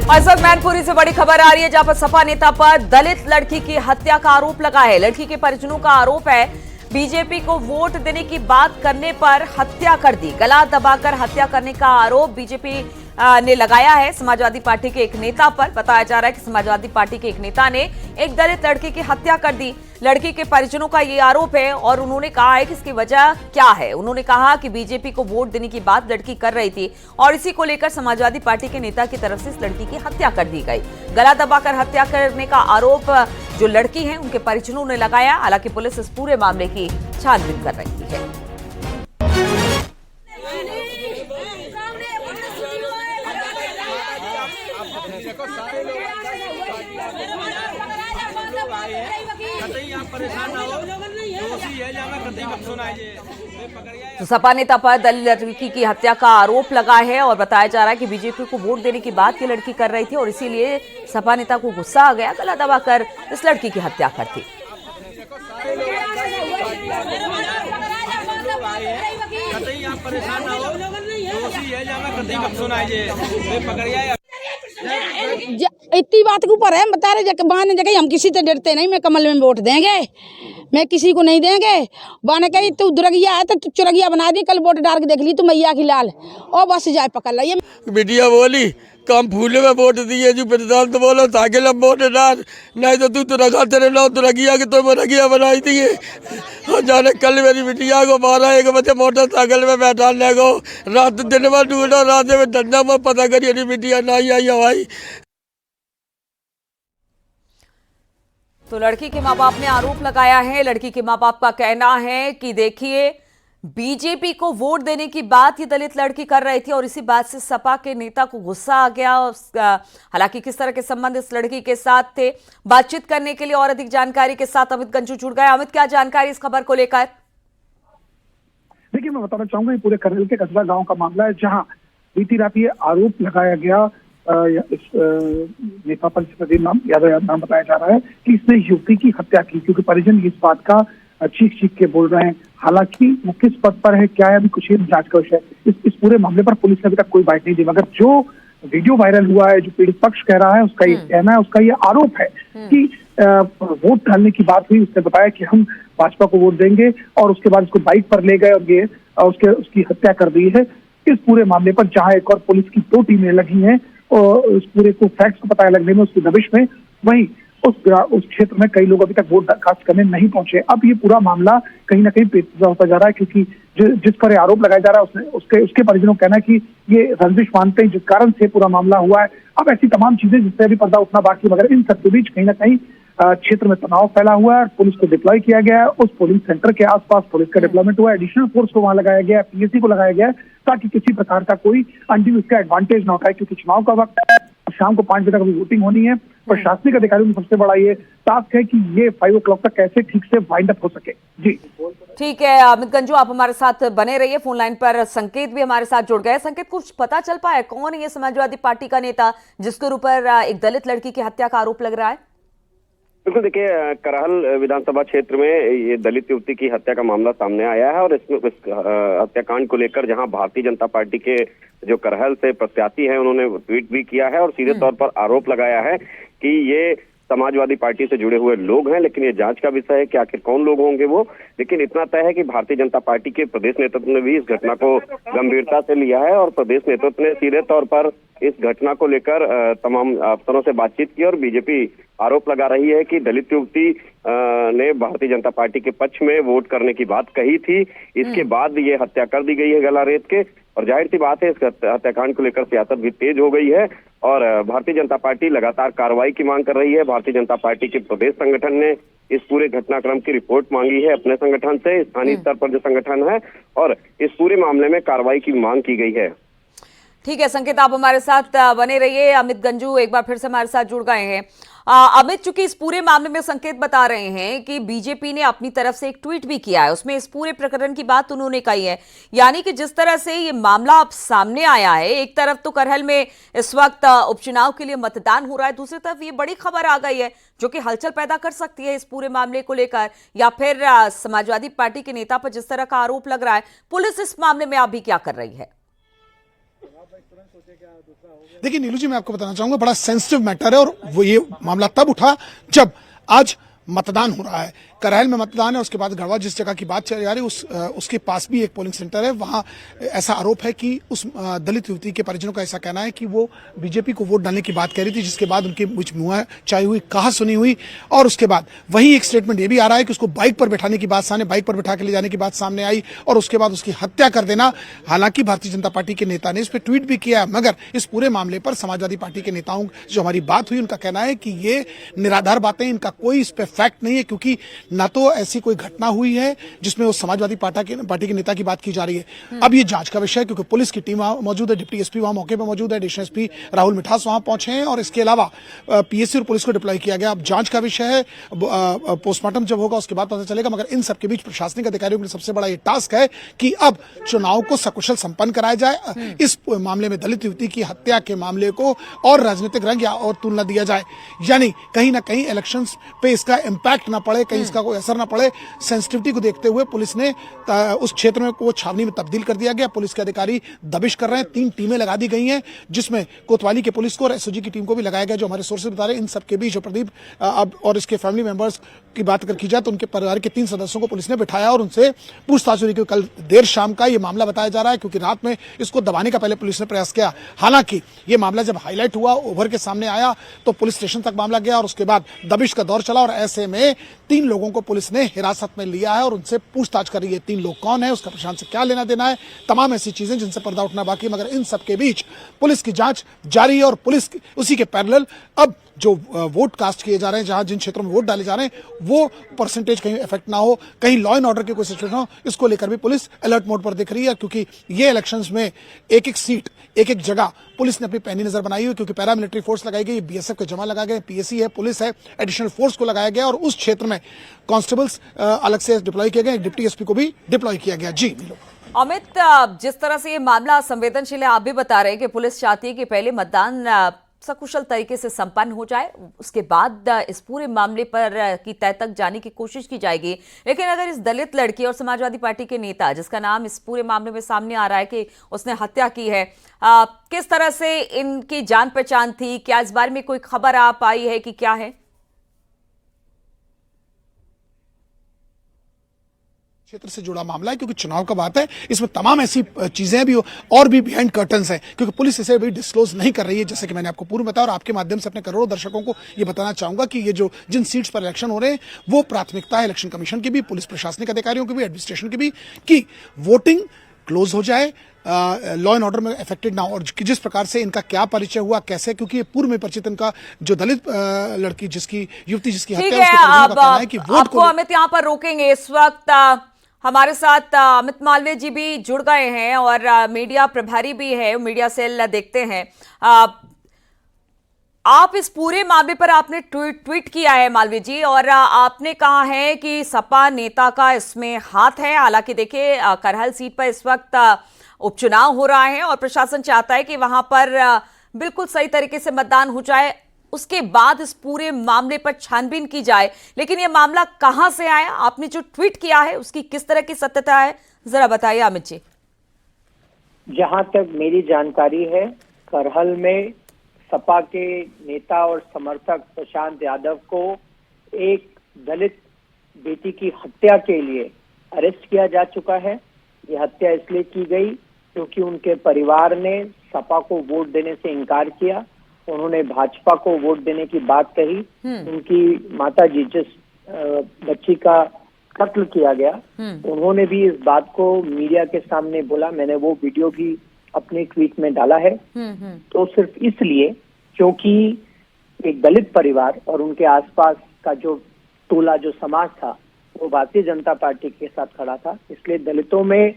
और इस वक्त मैनपुरी से बड़ी खबर आ रही है, जहां पर सपा नेता पर दलित लड़की की हत्या का आरोप लगा है। लड़की के परिजनों का आरोप है बीजेपी को वोट देने की बात करने पर हत्या कर दी। गला दबाकर हत्या करने का आरोप बीजेपी ने लगाया है समाजवादी पार्टी के एक नेता पर। बताया जा रहा है कि समाजवादी पार्टी के एक नेता ने एक दलित लड़की की हत्या कर दी। लड़की के परिजनों का ये आरोप है और उन्होंने कहा है कि इसकी वजह क्या है। उन्होंने कहा कि बीजेपी को वोट देने की बात लड़की कर रही थी और इसी को लेकर समाजवादी पार्टी के नेता की तरफ से इस लड़की की हत्या कर दी गई। गला दबाकर हत्या करने का आरोप जो लड़की है उनके परिजनों ने लगाया। हालांकि पुलिस इस पूरे मामले की छानबीन कर रही है। तो सपा नेता पर दलित लड़की की हत्या का आरोप लगा है और बताया जा रहा है कि बीजेपी को वोट देने की बात ये लड़की कर रही थी और इसीलिए सपा नेता को गुस्सा आ गया, गला दबाकर इस लड़की की हत्या कर दी। इतनी बात के ऊपर है, बता रहे बहन ने हम किसी से डरते नहीं, मैं कमल में वोट देंगे, मैं किसी को नहीं देंगे। बहन कही तू दुरगिया है तो तू चुरगिया बना दी, कल वोट डाल के देख ली तू मैया की लाल और बस जाए पकड़ ला। ये बिटिया बोली कम फूले में वोट दिए जो प्रधान तो बोलो साइकिल में वोट डाल, नहीं तो तू रखा तेरे नाम तो रगिया के तो रगिया बनाई थी। और जाने कल मेरी बिटिया को 12-1 बजे मोटरसाइकिल में बैठाने को रात दिन में ढूंढो, रात में धंधा में पता करिए बिटिया नहीं आई हवाई। तो लड़की के माँ बाप ने आरोप लगाया है। लड़की के माँ बाप का कहना है कि देखिए बीजेपी को वोट देने की बात ये दलित लड़की कर रही थी और इसी बात से सपा के नेता को गुस्सा आ गया। हालांकि किस तरह के संबंध इस लड़की के साथ थे, बातचीत करने के लिए और अधिक जानकारी के साथ अमित गंजू जुड़ गए। अमित, क्या जानकारी इस खबर को लेकर? देखिए, मैं बताना चाहूंगा ये पूरे करहल के कस्बा गांव का मामला है, जहां बीती रात ये आरोप लगाया गया इस नेता पर प्रदीप नाम यादव नाम बताया जा रहा है कि इसने युवती की हत्या की, क्योंकि परिजन इस बात का चीख चीख के बोल रहे हैं। हालांकि वो किस पद पर है, क्या है, अभी कुछ जांच का विषय है। इस पूरे मामले पर पुलिस ने अभी तक कोई बाइट नहीं दी, मगर जो वीडियो वायरल हुआ है, जो पीड़ित पक्ष कह रहा है, उसका ये कहना है, उसका ये आरोप है कि वोट डालने की बात हुई। उसने बताया कि हम भाजपा को वोट देंगे और उसके बाद उसको बाइक पर ले गए और ये उसकी हत्या कर दी है। इस पूरे मामले पर जहां एक और पुलिस की 2 टीमें लगी हैं और उस पूरे को फैक्ट्स को पता लगने में, उसकी दबिश में, वहीं उस क्षेत्र में कई लोग अभी तक वोट दरखास्त करने नहीं पहुंचे। अब ये पूरा मामला कहीं ना कहीं पेचीदा होता जा रहा है, क्योंकि जिस पर आरोप लगाया जा रहा है उसके परिजनों का कहना है कि ये रंजिश मानते हैं, जिस कारण से पूरा मामला हुआ है। अब ऐसी तमाम चीजें जिससे अभी पर्दा उठना बाकी, मगर इन सबके बीच कहीं ना कहीं क्षेत्र में तनाव फैला हुआ है। पुलिस को डिप्लॉय किया गया है, उस पोलिंग सेंटर के आसपास पुलिस का डिप्लॉयमेंट हुआ है, एडिशनल फोर्स को वहां लगाया गया है, पीएससी को लगाया गया है, ताकि किसी प्रकार का कोई अनड्यू इसका एडवांटेज ना उठाए, क्योंकि चुनाव का वक्त है, शाम को 5 बजे तक अभी वोटिंग होनी है। प्रशासनिक अधिकारियों का सबसे बड़ा ये टास्क है कि ये 5 o'clock तक कैसे ठीक से वाइंड अप हो सके। जी ठीक है अमित गंजू, आप हमारे साथ बने रहिए। फोन लाइन पर संकेत भी हमारे साथ जुड़ गए। संकेत, कुछ पता चल पाया कौन है ये समाजवादी पार्टी का नेता जिसके ऊपर एक दलित लड़की की हत्या का आरोप लग रहा है? बिल्कुल, देखिए करहल विधानसभा क्षेत्र में ये दलित युवती की हत्या का मामला सामने आया है और इसमें इस हत्याकांड को लेकर जहां भारतीय जनता पार्टी के जो करहल से प्रत्याशी हैं उन्होंने ट्वीट भी किया है और सीधे तौर पर आरोप लगाया है कि ये समाजवादी पार्टी से जुड़े हुए लोग हैं, लेकिन ये जांच का विषय है कि आखिर कौन लोग होंगे वो। लेकिन इतना तय है कि भारतीय जनता पार्टी के प्रदेश नेतृत्व ने भी इस घटना को गंभीरता से लिया है और प्रदेश नेतृत्व ने सीधे तौर पर इस घटना को लेकर तमाम अफसरों से बातचीत की और बीजेपी आरोप लगा रही है कि दलित युवती ने भारतीय जनता पार्टी के पक्ष में वोट करने की बात कही थी, इसके बाद ये हत्या कर दी गई है गला रेत के। और जाहिर सी बात है इस हत्याकांड को लेकर सियासत भी तेज हो गई है और भारतीय जनता पार्टी लगातार कार्रवाई की मांग कर रही है। भारतीय जनता पार्टी के प्रदेश संगठन ने इस पूरे घटनाक्रम की रिपोर्ट मांगी है अपने संगठन से, स्थानीय स्तर पर जो संगठन है, और इस पूरे मामले में कार्रवाई की मांग की गई है। ठीक है संकेत, आप हमारे साथ बने रहिए। अमित गंजू एक बार फिर से हमारे साथ जुड़ गए हैं। अमित, चूंकि इस पूरे मामले में संकेत बता रहे हैं कि बीजेपी ने अपनी तरफ से एक ट्वीट भी किया है, उसमें इस पूरे प्रकरण की बात उन्होंने कही है, यानी कि जिस तरह से ये मामला अब सामने आया है, एक तरफ तो करहल में इस वक्त उपचुनाव के लिए मतदान हो रहा है, दूसरी तरफ ये बड़ी खबर आ गई है जो कि हलचल पैदा कर सकती है इस पूरे मामले को लेकर, या फिर समाजवादी पार्टी के नेता पर जिस तरह का आरोप लग रहा है। पुलिस इस मामले में अभी क्या कर रही है? देखिए नीलू जी, मैं आपको बताना चाहूंगा, बड़ा सेंसिटिव मैटर है और वो ये मामला तब उठा जब आज मतदान हो रहा है। करहल में मतदान है, उसके बाद गढ़वा जिस जगह की बात चल रही है उसके पास भी एक पोलिंग सेंटर है। वहां ऐसा आरोप है कि उस दलित युवती के परिजनों का ऐसा कहना है कि वो बीजेपी को वोट डालने की बात कह रही थी, जिसके बाद उनकी कुछ मुँह चाई हुई, कहा सुनी हुई और उसके बाद वही एक स्टेटमेंट ये भी आ रहा है कि उसको बाइक पर बैठाने की बात सामने, बाइक पर बैठा के ले जाने की बात सामने आई और उसके बाद उसकी हत्या कर देना। हालांकि भारतीय जनता पार्टी के नेता ने इस पर ट्वीट भी किया, मगर इस पूरे मामले पर समाजवादी पार्टी के नेताओं जो हमारी बात हुई उनका कहना है कि ये निराधार बातें, इनका कोई इस पर फैक्ट नहीं है, क्योंकि ना तो ऐसी कोई घटना हुई है जिसमें उस समाजवादी पार्टी के नेता की बात की जा रही है। अब ये जांच का विषय है, क्योंकि पुलिस की टीम वहां मौजूद है, डिप्टी एसपी वहां मौके पर मौजूद है, एडिशनल एसपी राहुल मिठास वहां पहुंचे हैं और इसके अलावा पीएससी और पुलिस को डिप्लॉय किया गया। अब जांच का विषय है, पोस्टमार्टम जब होगा उसके बाद पता चलेगा, मगर इन सबके बीच प्रशासनिक अधिकारियों के लिए सबसे बड़ा ये टास्क है कि अब चुनाव को सकुशल संपन्न कराया जाए, इस मामले में दलित युवती की हत्या के मामले को और राजनीतिक रंग या और तुलना दिया जाए, यानी कहीं ना कहीं इलेक्शंस पे इसका इम्पैक्ट ना पड़े, कहीं इसका कोई असर ना पड़े। सेंसिटिविटी को देखते हुए पुलिस ने उस क्षेत्र में को छावनी में तब्दील कर दिया गया। पुलिस के अधिकारी दबिश कर रहे हैं, 3 टीमें लगा दी गई हैं, जिसमें कोतवाली के पुलिस को और एसओजी की टीम को भी लगाया गया, जो हमारे सोर्सेज बता रहे हैं। इन सबके बीच जो प्रदीप अब और इसके फैमिली मेंबर्स की बात कर की जाए तो उनके परिवार के 3 सदस्यों को पुलिस ने बिठाया और उनसे पूछताछ हुई। कल देर शाम का ये मामला बताया जा रहा है, क्योंकि रात में इसको दबाने का पहले पुलिस ने प्रयास किया। हालांकि ये मामला जब हाईलाइट हुआ, उभर के सामने आया, तो पुलिस स्टेशन तक मामला गया और उसके बाद दबिश का दौर चला और ऐसे में 3 लोगों को पुलिस ने हिरासत में लिया है और उनसे पूछताछ कर रही है। 3 लोग कौन है, उसका प्रशांत से क्या लेना देना है, तमाम ऐसी चीजें जिनसे पर्दा उठना बाकी है। मगर इन सबके बीच पुलिस की जांच जारी है और पुलिस उसी के पैरेलल अब जो वोट कास्ट किए जा रहे हैं, जहां जिन क्षेत्रों में वोट डाले जा रहे हैं, वो परसेंटेज कहीं इफेक्ट ना हो, कहीं लॉ एंड ऑर्डर की कोई सिचुएशन हो, इसको लेकर भी पुलिस अलर्ट मोड पर दिख रही है। क्योंकि ये इलेक्शंस में एक-एक सीट, एक-एक जगह पुलिस ने अपनी पैनी नजर बनाई हुई, क्योंकि पैरामिलिट्री फोर्स लगाई गई, बीएसएफ के जवान लगाए गए, पीएससी है, पुलिस है, एडिशनल फोर्स को लगाया गया और उस क्षेत्र में कांस्टेबल्स अलग से डिप्लॉय किए गए, डिप्टी एसपी को भी डिप्लॉय किया गया। जी अमित, जिस तरह से ये मामला संवेदनशील है, आप भी बता रहे हैं कि पुलिस चाहती है कि पहले मतदान सकुशल तरीके से संपन्न हो जाए, उसके बाद इस पूरे मामले पर की तह तक जाने की कोशिश की जाएगी। लेकिन अगर इस दलित लड़की और समाजवादी पार्टी के नेता, जिसका नाम इस पूरे मामले में सामने आ रहा है कि उसने हत्या की है, किस तरह से इनकी जान पहचान थी, क्या इस बारे में कोई खबर आप आई है कि क्या है? क्षेत्र से जुड़ा मामला है, क्योंकि चुनाव का बात है, इसमें तमाम ऐसी चीजें भी और भी बिहाइंड कर्टन्स हैं, क्योंकि पुलिस इसे भी डिस्क्लोज नहीं कर रही है, जैसे कि मैंने आपको पूर्व बताया। और आपके माध्यम से अपने करोड़ों दर्शकों को ये बताना चाहूंगा कि ये जो जिन सीट्स पर इलेक्शन हो रहे हैं, वो प्राथमिकता है इलेक्शन कमीशन की भी, पुलिस प्रशासनिक अधिकारियों की भी, एडमिनिस्ट्रेशन की भी, कि वोटिंग क्लोज हो जाए, लॉ एंड ऑर्डर में अफेक्टेड ना हो। और जिस प्रकार से इनका क्या परिचय हुआ, कैसे, क्योंकि ये पूर्व में परिचित इनका जो दलित लड़की जिसकी युवती जिसकी हत्या, उसके परिजनों का कहना है कि वोट को अमित यहाँ पर रोकेंगे। इस वक्त हमारे साथ अमित मालवीय जी भी जुड़ गए हैं और मीडिया प्रभारी भी है, मीडिया सेल देखते हैं। आप इस पूरे मामले पर आपने ट्वीट किया है मालवीय जी, और आपने कहा है कि सपा नेता का इसमें हाथ है। हालांकि देखिए, करहल सीट पर इस वक्त उपचुनाव हो रहा है और प्रशासन चाहता है कि वहां पर बिल्कुल सही तरीके से मतदान हो जाए, उसके बाद इस पूरे मामले पर छानबीन की जाए। लेकिन यह मामला कहां से आया, आपने जो ट्वीट किया है उसकी किस तरह की सत्यता है, जरा बताइए अमित जी। जहां तक मेरी जानकारी है, करहल में सपा के नेता और समर्थक प्रशांत यादव को एक दलित बेटी की हत्या के लिए अरेस्ट किया जा चुका है। ये हत्या इसलिए की गई क्योंकि उनके परिवार ने सपा को वोट देने से इनकार किया, उन्होंने भाजपा को वोट देने की बात कही। उनकी माताजी, जिस बच्ची का कत्ल किया गया, उन्होंने भी इस बात को मीडिया के सामने बोला। मैंने वो वीडियो भी अपने ट्वीट में डाला है। तो सिर्फ इसलिए क्योंकि एक दलित परिवार और उनके आसपास का जो टोला, जो समाज था, वो भारतीय जनता पार्टी के साथ खड़ा था, इसलिए दलितों में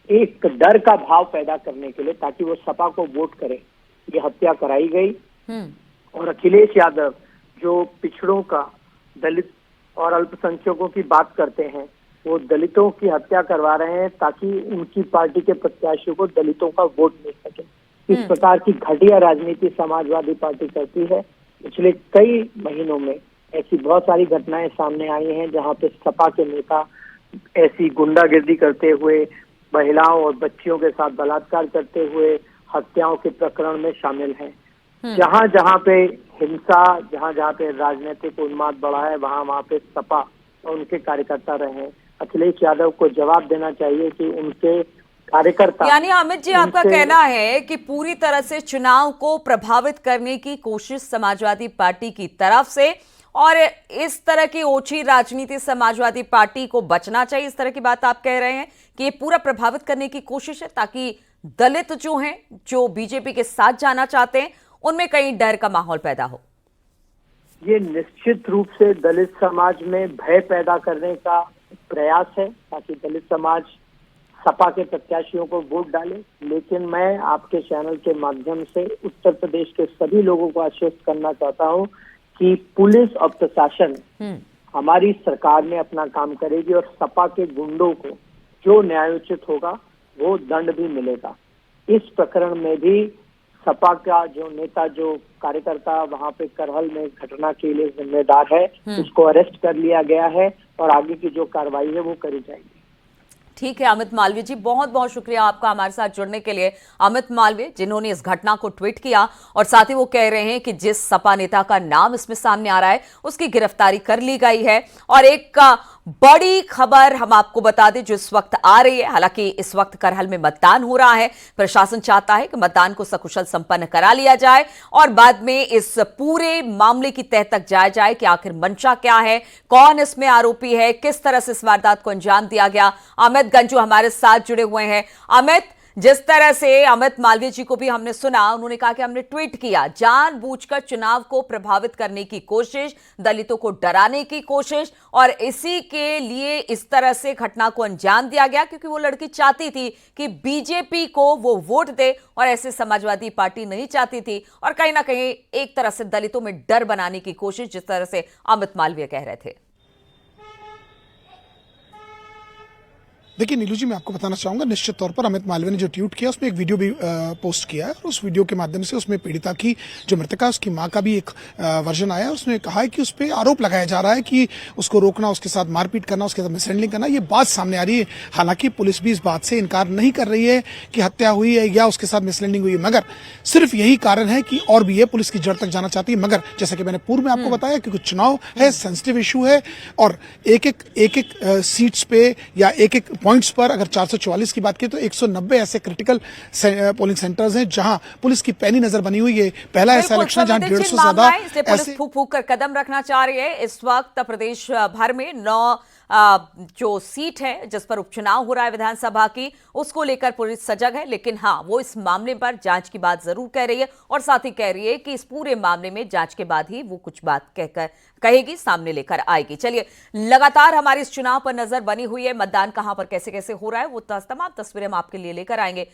एक डर का भाव पैदा करने के लिए, ताकि वो सपा को वोट करे, ये हत्या कराई गई। और अखिलेश यादव जो पिछड़ों का, दलित और अल्पसंख्यकों की बात करते हैं, वो दलितों की हत्या करवा रहे हैं ताकि उनकी पार्टी के प्रत्याशियों को दलितों का वोट मिल सके। इस प्रकार की घटिया राजनीति समाजवादी पार्टी करती है। पिछले कई महीनों में ऐसी बहुत सारी घटनाएं सामने आई हैं जहां पे सपा के नेता ऐसी गुंडागिर्दी करते हुए, महिलाओं और बच्चियों के साथ बलात्कार करते हुए, हत्याओं के प्रकरण में शामिल हैं। जहां जहां पे हिंसा, जहां जहां पे राजनीतिक उन्माद बढ़ा है, वहां वहां पे सपा और उनके कार्यकर्ता रहे। अखिलेश यादव को जवाब देना चाहिए कि उनके कार्यकर्ता, यानी अमित जी, आपका कहना है कि पूरी तरह से चुनाव को प्रभावित करने की कोशिश समाजवादी पार्टी की तरफ से, और इस तरह की ओछी राजनीति समाजवादी पार्टी को बचना चाहिए, इस तरह की बात आप कह रहे हैं कि ये पूरा प्रभावित करने की कोशिश है ताकि दलित जो हैं, जो बीजेपी के साथ जाना चाहते हैं, उनमें कहीं डर का माहौल पैदा हो। ये निश्चित रूप से दलित समाज में भय पैदा करने का प्रयास है ताकि दलित समाज सपा के प्रत्याशियों को वोट डाले। लेकिन मैं आपके चैनल के माध्यम से उत्तर प्रदेश के सभी लोगों को आश्वस्त करना चाहता हूं कि पुलिस और प्रशासन, हमारी सरकार में अपना काम करेगी और सपा के गुंडों को जो न्यायोचित होगा वो दंड भी मिलेगा। इस प्रकरण में भी सपा का जो नेता, जो कार्यकर्ता वहां पे करहल में घटना के लिए जिम्मेदार है, उसको अरेस्ट कर लिया गया है और आगे की जो कार्रवाई है वो करी जाएगी। ठीक है अमित मालवीय जी, बहुत बहुत शुक्रिया आपका हमारे साथ जुड़ने के लिए। अमित मालवीय जिन्होंने इस घटना को ट्वीट किया और साथ ही वो कह रहे हैं कि जिस सपा नेता का नाम इसमें सामने आ रहा है उसकी गिरफ्तारी कर ली गई है। और एक बड़ी खबर हम आपको बता दें जो इस वक्त आ रही है। हालांकि इस वक्त करहल में मतदान हो रहा है, प्रशासन चाहता है कि मतदान को सकुशल संपन्न करा लिया जाए और बाद में इस पूरे मामले की तह तक जाया जाए कि आखिर मंशा क्या है, कौन इसमें आरोपी है, किस तरह से इस वारदात को अंजाम दिया गया। अमित गंजू हमारे साथ जुड़े हुए हैं। अमित, जिस तरह से अमित मालवीय जी को भी हमने सुना, उन्होंने कहा कि हमने ट्वीट किया, जानबूझकर चुनाव को प्रभावित करने की कोशिश, दलितों को डराने की कोशिश, और इसी के लिए इस तरह से घटना को अंजाम दिया गया क्योंकि वो लड़की चाहती थी कि बीजेपी को वो वोट दे और ऐसे समाजवादी पार्टी नहीं चाहती थी, और कहीं ना कहीं एक तरह से दलितों में डर बनाने की कोशिश, जिस तरह से अमित मालवीय कह रहे थे। देखिए नीलू जी, मैं आपको बताना चाहूंगा, निश्चित तौर पर अमित मालवीय ने जो ट्वीट किया उसमें एक वीडियो भी पोस्ट किया है और उस वीडियो के माध्यम से उसमें पीड़िता की जो मृतका है उसकी मां का भी एक वर्जन आया है। उसने कहा है कि उस पर आरोप लगाया जा रहा है कि उसको रोकना, उसके साथ मारपीट करना, उसके साथ मिसहैंडलिंग करना, ये बात सामने आ रही है। हालांकि पुलिस भी इस बात से इनकार नहीं कर रही है कि हत्या हुई है या उसके साथ मिसहैंडलिंग हुई है, मगर सिर्फ यही कारण है कि और भी ये पुलिस की जड़ तक जाना चाहती है। मगर जैसा कि मैंने पूर्व में आपको बताया कि कुछ चुनाव है, सेंसिटिव इशू है और एक एक सीट्स पे या एक एक पॉइंट्स पर अगर 444 की बात की तो 190 ऐसे क्रिटिकल पोलिंग सेंटर्स हैं जहां पुलिस की पैनी नजर बनी हुई है। पहला ऐसा इलेक्शन जहां 150 से ज्यादा पुलिस फूक फूक कर कदम रखना चाह रही है। इस वक्त प्रदेश भर में 9 जो सीट है जिस पर उपचुनाव हो रहा है विधानसभा की, उसको लेकर पुलिस सजग है। लेकिन हाँ, वो इस मामले पर जांच की बात जरूर कह रही है और साथ ही कह रही है कि इस पूरे मामले में जांच के बाद ही वो कुछ बात कहकर कहेगी, सामने लेकर आएगी। चलिए, लगातार हमारी इस चुनाव पर नजर बनी हुई है। मतदान कहां पर कैसे कैसे हो रहा है वो तमाम तस्वीरें हम आपके लिए लेकर आएंगे।